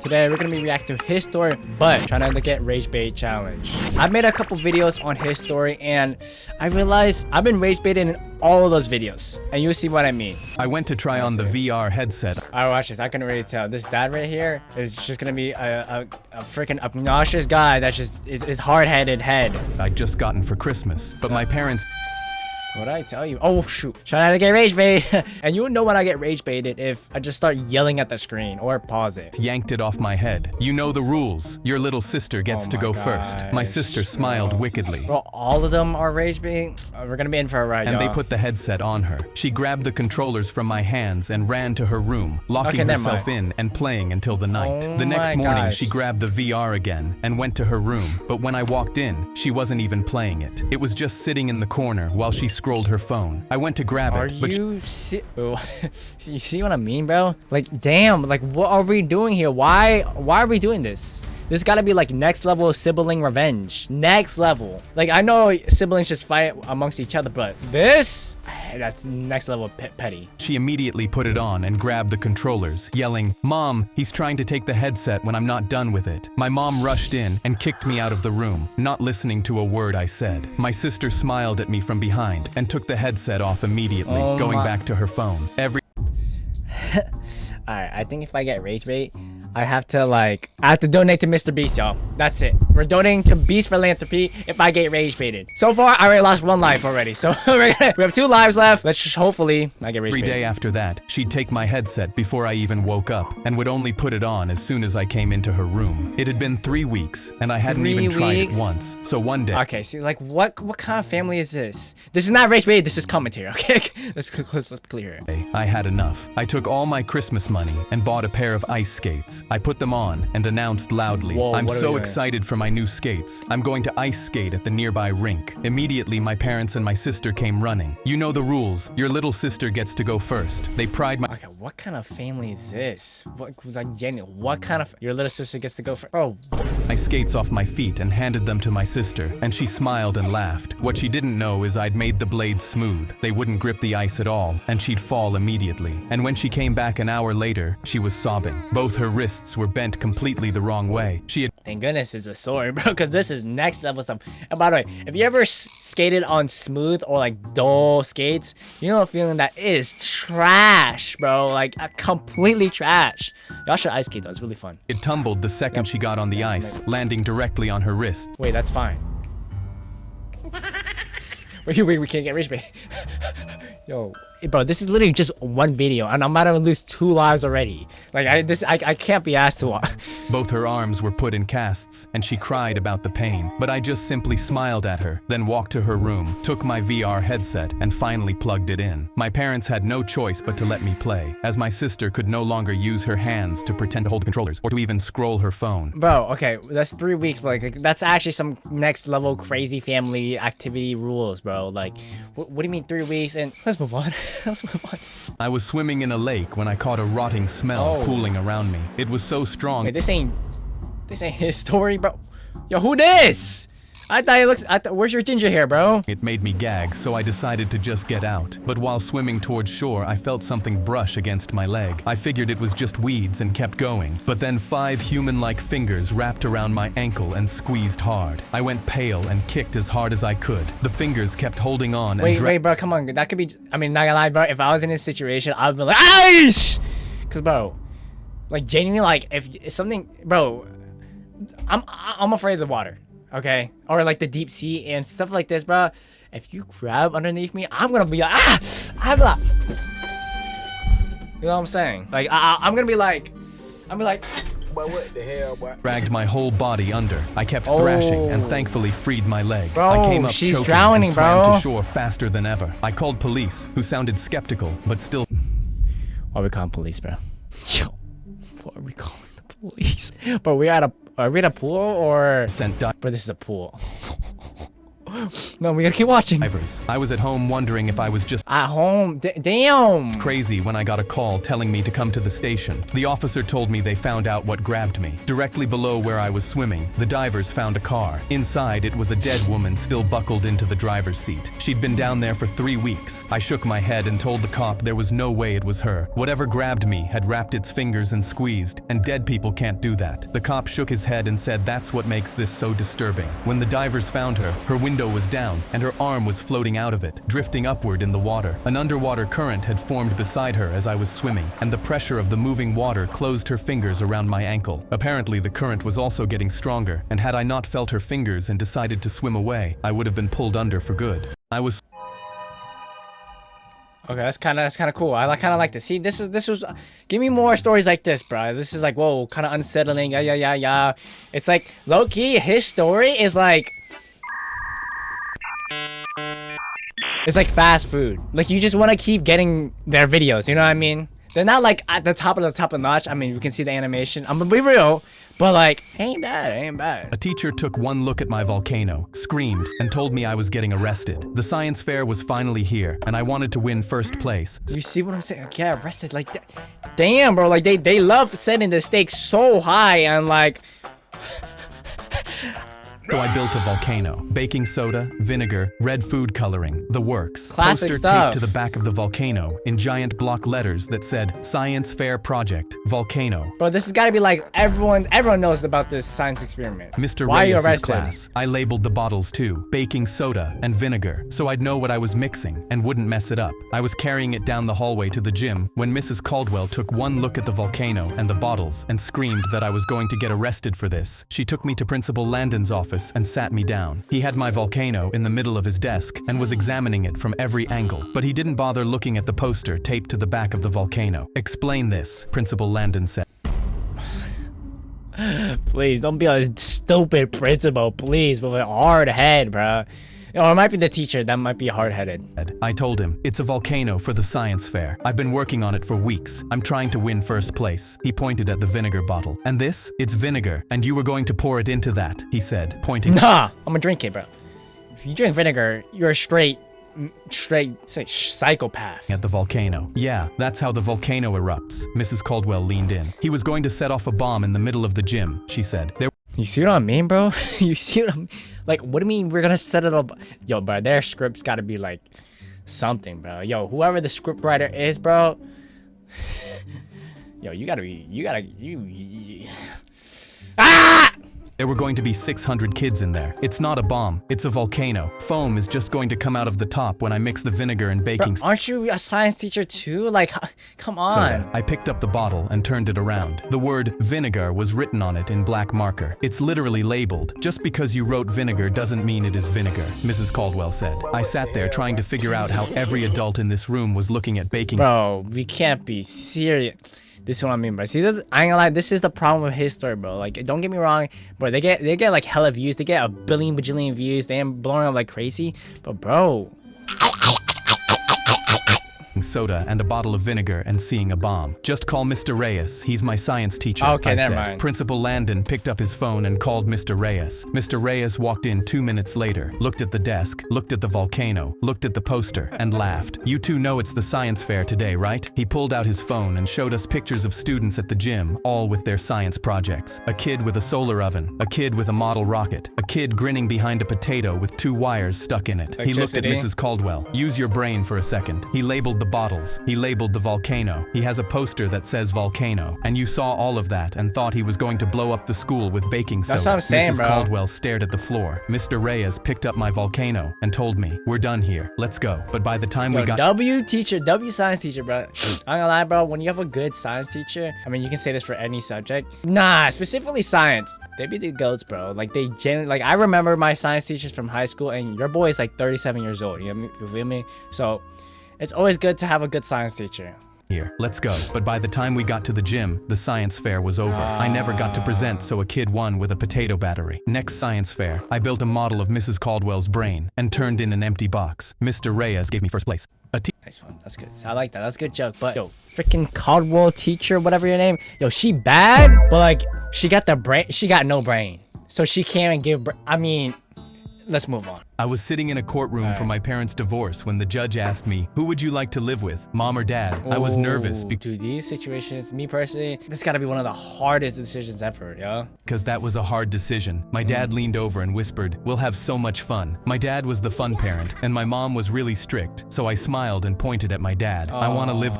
Today we're gonna be reacting to His Story, but trying to get rage bait challenge. I've made a couple videos on His Story and I realized I've been rage baited in all of those videos, and you'll see what I mean. I went to try on the VR headset. Alright, watch this. I can already tell this dad right here is just gonna be a freaking obnoxious guy that's just is hard-headed head. I'd just gotten for Christmas, but my parents. What'd I tell you? Oh shoot, trying to get rage bait. And you'll know when I get rage baited if I just start yelling at the screen or pause it. Yanked it off my head. You know the rules. Your little sister gets to go first. My sister smiled wickedly. Bro, all of them are rage baiting. We're gonna be in for a ride, and they put the headset on her. She grabbed the controllers from my hands and ran to her room, locking herself in and playing until the night. The next morning, she grabbed the VR again and went to her room. But when I walked in, she wasn't even playing it. It was just sitting in the corner while she scrolled her phone. I went to grab it, but you see what I mean, bro? Like, damn, like, what are we doing here? Why are we doing this? This gotta be like next level sibling revenge. Next level. Like, I know siblings just fight amongst each other, but this, that's next level petty. She immediately put it on and grabbed the controllers, yelling, "Mom, he's trying to take the headset when I'm not done with it." My mom rushed in and kicked me out of the room, not listening to a word I said. My sister smiled at me from behind and took the headset off immediately, going back to her phone. Alright, I think if I get rage bait, I have to donate to Mr. Beast, y'all. That's it. We're donating to Beast Philanthropy if I get rage baited. So far, I already lost 1 life already. So we have 2 lives left. Let's just hopefully not get rage baited. Every day after that, she'd take my headset before I even woke up and would only put it on as soon as I came into her room. It had been 3 weeks and I hadn't even tried it once. So one day. Okay, see, like, what kind of family is this? This is not rage bait. This is commentary, okay? let's be clear here. I had enough. I took all my Christmas money and bought a pair of ice skates. I put them on and announced loudly, "Whoa, I'm so excited for my new skates. I'm going to ice skate at the nearby rink." Immediately, my parents and my sister came running. You know the rules. Your little sister gets to go first. They pried my— Okay, what kind of family is this? What kind of— your little sister gets to go first? Oh. My skates off my feet and handed them to my sister, and she smiled and laughed. What she didn't know is I'd made the blades smooth. They wouldn't grip the ice at all, and she'd fall immediately. And when she came back an hour later, she was sobbing. Both her wrists were bent completely the wrong way. She had— Thank goodness it's a sword, bro, because this is next level stuff. And by the way, if you ever skated on smooth or like dull skates, you know the feeling that it is trash, bro. Like, completely trash. Y'all should ice skate though, it's really fun. It tumbled the second she got on the ice, landing directly on her wrist. Wait, that's fine. Wait, we can't get rage bait. Yo, bro, this is literally just 1 video, and I'm about to lose 2 lives already. Like, I can't be asked to watch. Both her arms were put in casts, and she cried about the pain. But I just simply smiled at her, then walked to her room, took my VR headset, and finally plugged it in. My parents had no choice but to let me play, as my sister could no longer use her hands to pretend to hold the controllers, or to even scroll her phone. Bro, okay, that's 3 weeks, but like, that's actually some next level crazy family activity rules, bro. Like, what do you mean 3 weeks? And let's move on. Let's move on. I was swimming in a lake when I caught a rotting smell pooling around me. It was so strong. Wait, this ain't His Story, bro. Yo, who this? I thought where's your ginger hair, bro? It made me gag, so I decided to just get out. But while swimming towards shore, I felt something brush against my leg. I figured it was just weeds and kept going. But then 5 human-like fingers wrapped around my ankle and squeezed hard. I went pale and kicked as hard as I could. The fingers kept holding on and— Wait, bro, come on. That could be— I mean, not gonna lie, bro. If I was in this situation, I'd be like, aish! Cause, bro, like, genuinely, like, if something, bro, I'm afraid of the water. Okay, or like the deep sea and stuff like this, bro. If you grab underneath me, I'm gonna be like, I'm like, you know what I'm saying? Like, I'm gonna be like, But what the hell, boy? Dragged my whole body under. I kept thrashing and thankfully freed my leg. Bro, I came up she's choking drowning, and swam bro. to shore faster than ever. I called police, who sounded skeptical, but still— Why are we calling police, bro? Yo, why are we calling the police? But are we at a pool or— sent— But this is a pool. No, we gotta keep watching. I was at home wondering if I was just at home. Damn. Crazy when I got a call telling me to come to the station. The officer told me they found out what grabbed me. Directly below where I was swimming, the divers found a car. Inside, it was a dead woman still buckled into the driver's seat. She'd been down there for 3 weeks. I shook my head and told the cop there was no way it was her. Whatever grabbed me had wrapped its fingers and squeezed, and dead people can't do that. The cop shook his head and said that's what makes this so disturbing. When the divers found her, her window was down and her arm was floating out of it, drifting upward in the water. An underwater current had formed beside her as I was swimming, and the pressure of the moving water closed her fingers around my ankle. Apparently, the current was also getting stronger, and had I not felt her fingers and decided to swim away, I would have been pulled under for good. I was Okay, that's kind of cool. I kind of like to see this was give me more stories like this, bro. This is like, whoa, kind of unsettling. Yeah. It's like low key. His story is like, it's like fast food. Like you just want to keep getting their videos. You know what I mean? They're not like at the top of the notch. I mean, you can see the animation. I'm gonna be real, but like, ain't bad. A teacher took one look at my volcano, screamed, and told me I was getting arrested. The science fair was finally here, and I wanted to win first place. You see what I'm saying? Get arrested like that. Damn, bro. Like they love setting the stakes so high and like. So I built a volcano. Baking soda, vinegar, red food coloring, the works. Classic Poster stuff. taped to the back of the volcano in giant block letters that said Science Fair Project, Volcano. Bro, this has got to be like everyone knows about this science experiment. Mr. Why are you Reyes' arrested? class. I labeled the bottles too, baking soda and vinegar, so I'd know what I was mixing and wouldn't mess it up. I was carrying it down the hallway to the gym when Mrs. Caldwell took one look at the volcano and the bottles and screamed that I was going to get arrested for this. She took me to Principal Landon's office and sat me down. He had my volcano in the middle of his desk and was examining it from every angle, but he didn't bother looking at the poster taped to the back of the volcano. Explain this, Principal Landon said. Please, don't be a stupid principal, please, with a hard head, bro. Or it might be the teacher that might be hard-headed. I told him, it's a volcano for the science fair. I've been working on it for weeks. I'm trying to win first place. He pointed at the vinegar bottle. And this? It's vinegar, and you were going to pour it into that, he said, pointing. Nah, I'm gonna drink it, bro. If you drink vinegar, you're a straight psychopath. At the volcano. Yeah, that's how the volcano erupts. Mrs. Caldwell leaned in. He was going to set off a bomb in the middle of the gym, she said. You see what I mean, bro? You see what I mean? Like, what do you mean we're gonna set it up? Yo, bro, their script's gotta be like something, bro. Yo, whoever the script writer is, bro. Yo, Ah! There were going to be 600 kids in there. It's not a bomb, it's a volcano. Foam is just going to come out of the top when I mix the vinegar and baking soda. Aren't you a science teacher too? Like, come on. I picked up the bottle and turned it around. The word vinegar was written on it in black marker. It's literally labeled. Just because you wrote vinegar doesn't mean it is vinegar, Mrs. Caldwell said. I sat there trying to figure out how every adult in this room was looking at baking. Bro, we can't be serious. This is what I mean, bro. See, this, I ain't gonna lie, this is the problem with His Story, bro. Like, don't get me wrong, bro. They get like hella views. They get a billion bajillion views. They ain't blowing up like crazy. But bro, soda and a bottle of vinegar and seeing a bomb. Just call Mr. Reyes. He's my science teacher. Okay, I never said. mind. Principal Landon picked up his phone and called Mr. Reyes. Mr. Reyes walked in 2 minutes later, looked at the desk, looked at the volcano, looked at the poster, and laughed. You two know it's the science fair today, right? He pulled out his phone and showed us pictures of students at the gym, all with their science projects. A kid with a solar oven, a kid with a model rocket, a kid grinning behind a potato with 2 wires stuck in it. He looked at Mrs. Caldwell. Use your brain for a second. He labeled the bottles. He labeled the volcano. He has a poster that says volcano. And you saw all of that and thought he was going to blow up the school with baking soda. That's what I'm saying, Mrs. bro. Caldwell stared at the floor. Mr. Reyes picked up my volcano and told me, we're done here. Let's go. But by the time we got... W science teacher, bro. I'm not gonna lie, bro. When you have a good science teacher, I mean, you can say this for any subject. Nah, specifically science. They be the goats, bro. Like, they genuinely... Like, I remember my science teachers from high school, and your boy is like 37 years old. You feel me? So... it's always good to have a good science teacher. Here, let's go. But by the time we got to the gym, the science fair was over. I never got to present, so a kid won with a potato battery. Next science fair, I built a model of Mrs. Caldwell's brain and turned in an empty box. Mr. Reyes gave me first place. Nice one. That's good. I like that. That's a good joke. But yo, freaking Caldwell teacher, whatever your name. Yo, she bad, but like she got the brain. She got no brain, so she can't even give. I mean, let's move on. I was sitting in a courtroom for my parents' divorce when the judge asked me, who would you like to live with, mom or dad? I was nervous Dude, these situations, me personally, this gotta be one of the hardest decisions ever, yo. because that was a hard decision. My dad leaned over and whispered, we'll have so much fun. My dad was the fun parent, and my mom was really strict, so I smiled and pointed at my dad. I want to live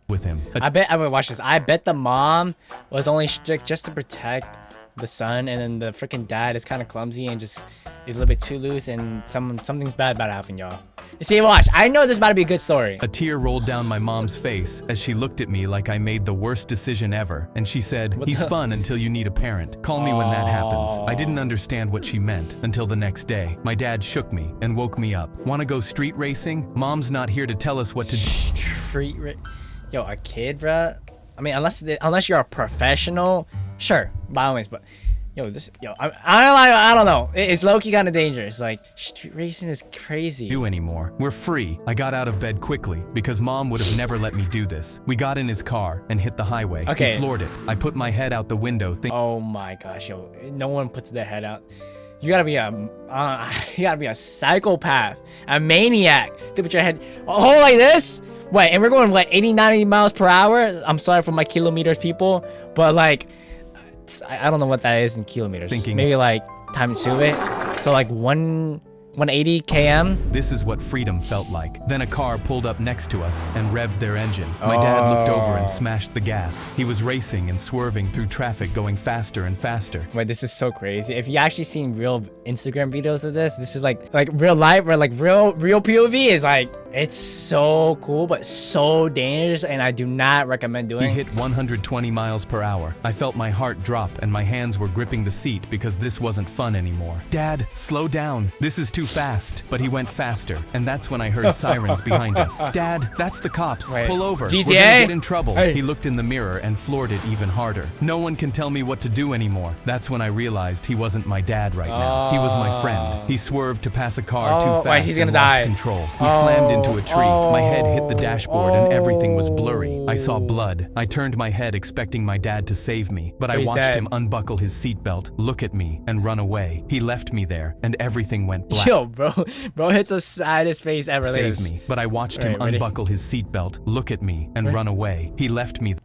with him. I mean, watch this. I bet the mom was only strict just to protect the son, and then the freaking dad is kind of clumsy and just is a little bit too loose, and something's bad about to happen, y'all. You see, watch. I know this is about to be a good story. A tear rolled down my mom's face as she looked at me like I made the worst decision ever, and she said, he's fun until you need a parent. Call me when that happens. I didn't understand what she meant until the next day. My dad shook me and woke me up. Wanna go street racing? Mom's not here to tell us what to do. Yo, a kid, bruh? I mean, unless you're a professional, sure, by all means, but I don't know. It's low-key kind of dangerous. Like, street racing is crazy. Do anymore. We're free. I got out of bed quickly because mom would have never let me do this. We got in his car and hit the highway. Okay. He floored it. I put my head out the window. Oh my gosh, yo! No one puts their head out. You gotta be a psychopath, a maniac to put your head hold like this. Wait, and we're going what 80, 90 miles per hour? I'm sorry for my kilometers, people, but like, I don't know what that is in kilometers. Maybe like times 2 it. So like 180 km. This is what freedom felt like. Then a car pulled up next to us and revved their engine. My dad looked over and smashed the gas. He was racing and swerving through traffic, going faster and faster. Wait, this is so crazy. If you actually seen real Instagram videos of this is like real life, where like real POV is like, it's so cool, but so dangerous, and I do not recommend doing. He hit 120 miles per hour. I felt my heart drop and my hands were gripping the seat because this wasn't fun anymore. Dad, slow down. This is too fast. But he went faster, and that's when I heard sirens behind us. Dad, that's the cops. Wait, pull over. GTA? We're gonna get in trouble. Hey. He looked in the mirror and floored it even harder. No one can tell me what to do anymore. That's when I realized he wasn't my dad right now. He was my friend. He swerved to pass a car too fast he's gonna and lost die. control. He slammed into a tree. My head hit the dashboard and everything was blurry. I saw blood. I turned my head expecting my dad to save me, but I watched him unbuckle his seatbelt, look at me, and run away. He left me there, and everything went black. Yo, bro hit the saddest face ever. Save me, but I watched him unbuckle his seatbelt, look at me, and run away. He left me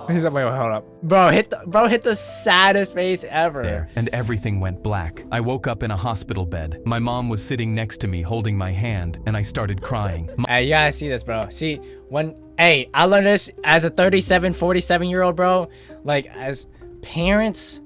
He's like, wait, hold up. Bro hit the saddest face ever. there, and everything went black. I woke up in a hospital bed. My mom was sitting next to me holding my hand, and I started crying. Hey, you gotta see this, bro. See, I learned this as a 47-year-old, bro. Like, as parents,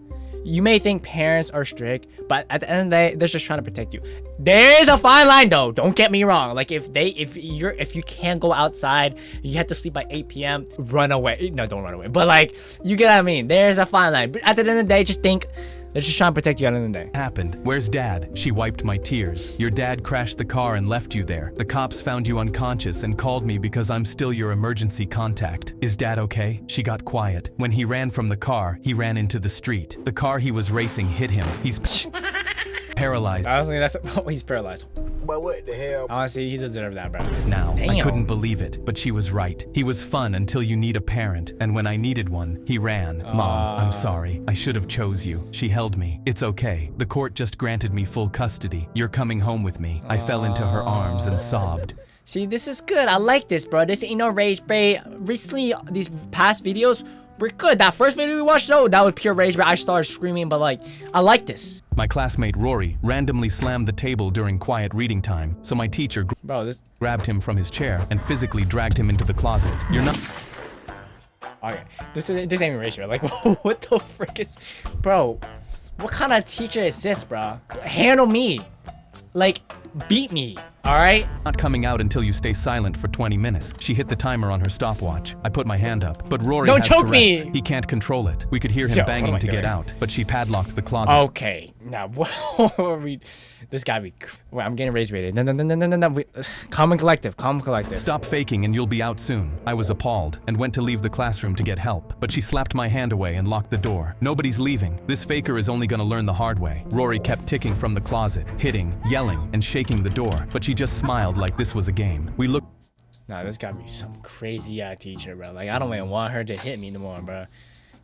you may think parents are strict, but at the end of the day, they're just trying to protect you. There is a fine line, though. Don't get me wrong. Like, if you can't go outside, you have to sleep by 8 p.m. Run away. No, don't run away. But like, you get what I mean. There's a fine line. But at the end of the day, just think they're just trying to protect you at the end of the day. Happened. Where's Dad? She wiped my tears. Your dad crashed the car and left you there. The cops found you unconscious and called me because I'm still your emergency contact. Is Dad okay? She got quiet. When he ran from the car, he ran into the street. The car he was racing hit him. He's paralyzed. Honestly, he's paralyzed. But what the hell? Honestly, he deserves that, bro. Now, Damn. I couldn't believe it, but she was right. He was fun until you need a parent, and when I needed one, he ran. Mom, I'm sorry. I should have chose you. She held me. It's okay. The court just granted me full custody. You're coming home with me. I fell into her arms and sobbed. See, this is good. I like this, bro. This ain't no rage bait. Recently, these past videos were good. That first video we watched, though, that was pure rage bait. I started screaming, but like, I like this. My classmate Rory randomly slammed the table during quiet reading time, so my teacher grabbed him from his chair and physically dragged him into the closet. You're not... Okay, this ain't even rage bait. Like, what the frick is... Bro, what kind of teacher is this, bro? Handle me. Like, beat me. Alright? Not coming out until you stay silent for 20 minutes. She hit the timer on her stopwatch. I put my hand up, but Rory Don't has choke Tourette's. me! He can't control it. We could hear him banging to get out, but she padlocked the closet. Okay, now what are we... This gotta be... Wait, I'm getting rage baited. No. Calm and collective. Stop faking and you'll be out soon. I was appalled and went to leave the classroom to get help, but she slapped my hand away and locked the door. Nobody's leaving. This faker is only gonna learn the hard way. Rory kept ticking from the closet, hitting, yelling, and shaking the door, but she just smiled like this was a game. We looked... Nah, this gotta be some crazy teacher, bro. Like, I don't even want her to hit me anymore, bro.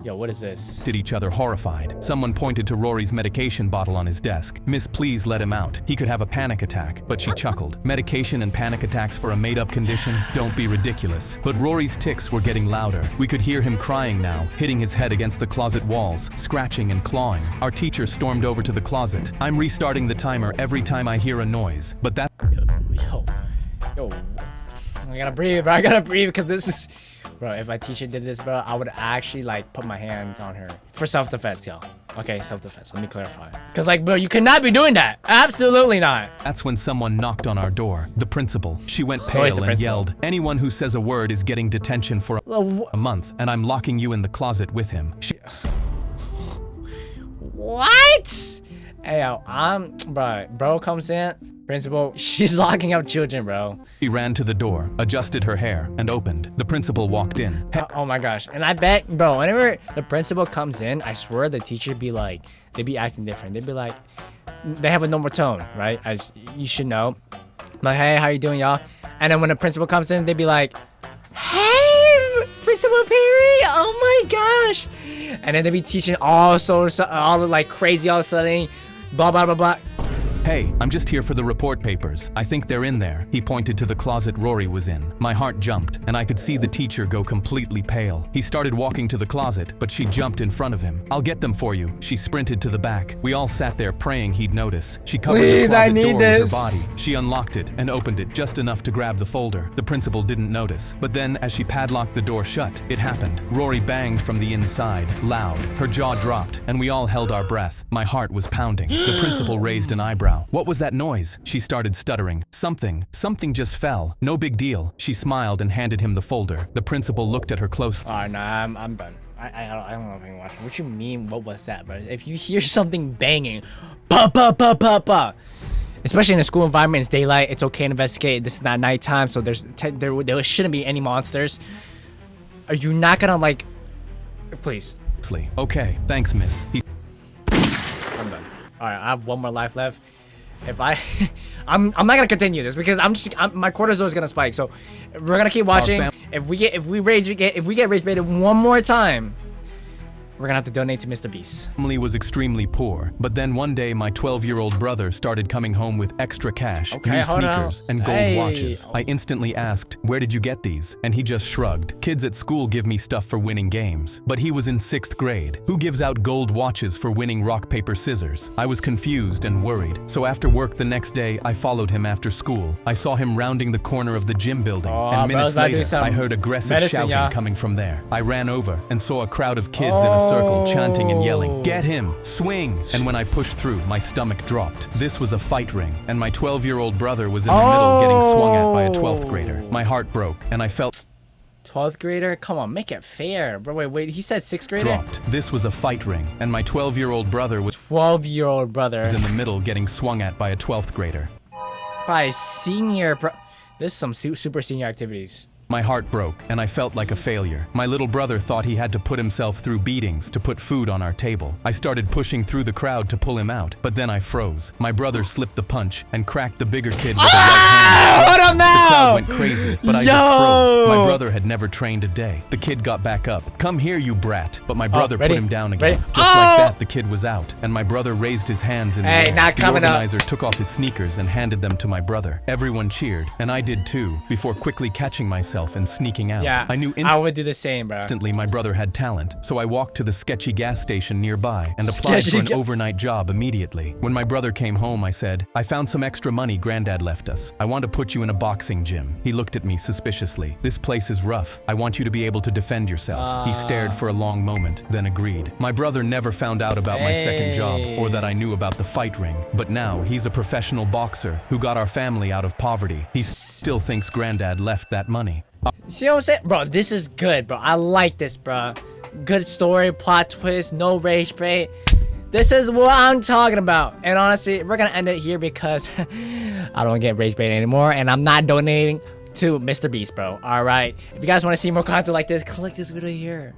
Yo, what is this? At each other horrified. Someone pointed to Rory's medication bottle on his desk. Miss, please let him out. He could have a panic attack. But she chuckled. Medication and panic attacks for a made-up condition? Don't be ridiculous. But Rory's tics were getting louder. We could hear him crying now, hitting his head against the closet walls, scratching and clawing. Our teacher stormed over to the closet. I'm restarting the timer every time I hear a noise. But that... Yo. I gotta breathe, bro. I gotta breathe because this is... Bro, if my teacher did this, bro, I would actually, like, put my hands on her. For self-defense, y'all. Okay, self-defense. Let me clarify. Because, like, bro, you cannot be doing that. Absolutely not. That's when someone knocked on our door. The principal. She went pale and yelled, anyone who says a word is getting detention for a month, and I'm locking you in the closet with him. What? Hey, yo, bro comes in. Principal, she's locking up children, bro. She ran to the door, adjusted her hair, and opened. The principal walked in. Oh my gosh. And I bet, bro, whenever the principal comes in, I swear the teacher be like, they be acting different. They'd be like, they have a normal tone, right? As you should know. Like, hey, how you doing, y'all? And then when the principal comes in, they'd be like, hey, Principal Perry, oh my gosh. And then they'd be teaching all like crazy all of a sudden, blah, blah, blah, blah. Hey, I'm just here for the report papers. I think they're in there. He pointed to the closet Rory was in. My heart jumped, and I could see the teacher go completely pale. He started walking to the closet, but she jumped in front of him. I'll get them for you. She sprinted to the back. We all sat there praying he'd notice. She covered the closet door with her body. She unlocked it and opened it just enough to grab the folder. The principal didn't notice. But then, as she padlocked the door shut, it happened. Rory banged from the inside, loud. Her jaw dropped, and we all held our breath. My heart was pounding. The principal raised an eyebrow. What was that noise? She started stuttering. Something just fell. No big deal. She smiled and handed him the folder. The principal looked at her closely. Alright, nah, I'm done. I don't know if I can watch it. What you mean, what was that, bro? If you hear something banging, pa pa pa pa pa, especially in a school environment, it's daylight, it's okay to investigate. This is not nighttime, so there shouldn't be any monsters. Are you not gonna, like, please? Okay, thanks, miss. I'm done. Alright, I have one more life left. If I'm not gonna continue this because my cortisol is gonna spike. So we're gonna keep watching. If we get rage baited one more time, we're gonna have to donate to Mr. Beast. Family was extremely poor, but then one day my 12-year-old brother started coming home with extra cash, new sneakers, and gold watches. I instantly asked, where did you get these? And he just shrugged. Kids at school give me stuff for winning games. But he was in 6th grade. Who gives out gold watches for winning rock, paper, scissors? I was confused and worried. So after work the next day, I followed him after school. I saw him rounding the corner of the gym building, and minutes later, I heard aggressive shouting coming from there. I ran over and saw a crowd of kids in a circle chanting and yelling, get him, swing. And when I pushed through, my stomach dropped. This was a fight ring, and my 12-year-old brother was in the middle getting swung at by a 12th grader. My heart broke, and I felt 12th grader? Come on, make it fair. Bro, wait, he said 6th grader? Dropped. This was a fight ring, and my 12-year-old brother was 12-year-old brother was in the middle getting swung at by a 12th grader. By senior, this is some super senior activities. My heart broke, and I felt like a failure. My little brother thought he had to put himself through beatings to put food on our table. I started pushing through the crowd to pull him out, but then I froze. My brother slipped the punch and cracked the bigger kid with a right hand. Hold on now! The crowd went crazy, but I just froze. My brother had never trained a day. The kid got back up. Come here, you brat. But my brother put him down again. Just like that, the kid was out, and my brother raised his hands in the air. The organizer took off his sneakers and handed them to my brother. Everyone cheered, and I did too, before quickly catching myself and sneaking out. Yeah, I knew I would do the same, bro. Instantly my brother had talent, so I walked to the sketchy gas station nearby and applied for an overnight job immediately. When my brother came home, I said, I found some extra money Granddad left us. I want to put you in a boxing gym. He looked at me suspiciously. This place is rough. I want you to be able to defend yourself. He stared for a long moment, then agreed. My brother never found out about my second job or that I knew about the fight ring, but now he's a professional boxer who got our family out of poverty. He still thinks Granddad left that money. See what I'm saying? Bro, this is good, bro. I like this, bro. Good story, plot twist, no rage bait. This is what I'm talking about. And honestly, we're gonna end it here because I don't get rage bait anymore, and I'm not donating to Mr. Beast, bro. Alright. If you guys want to see more content like this, click this video here.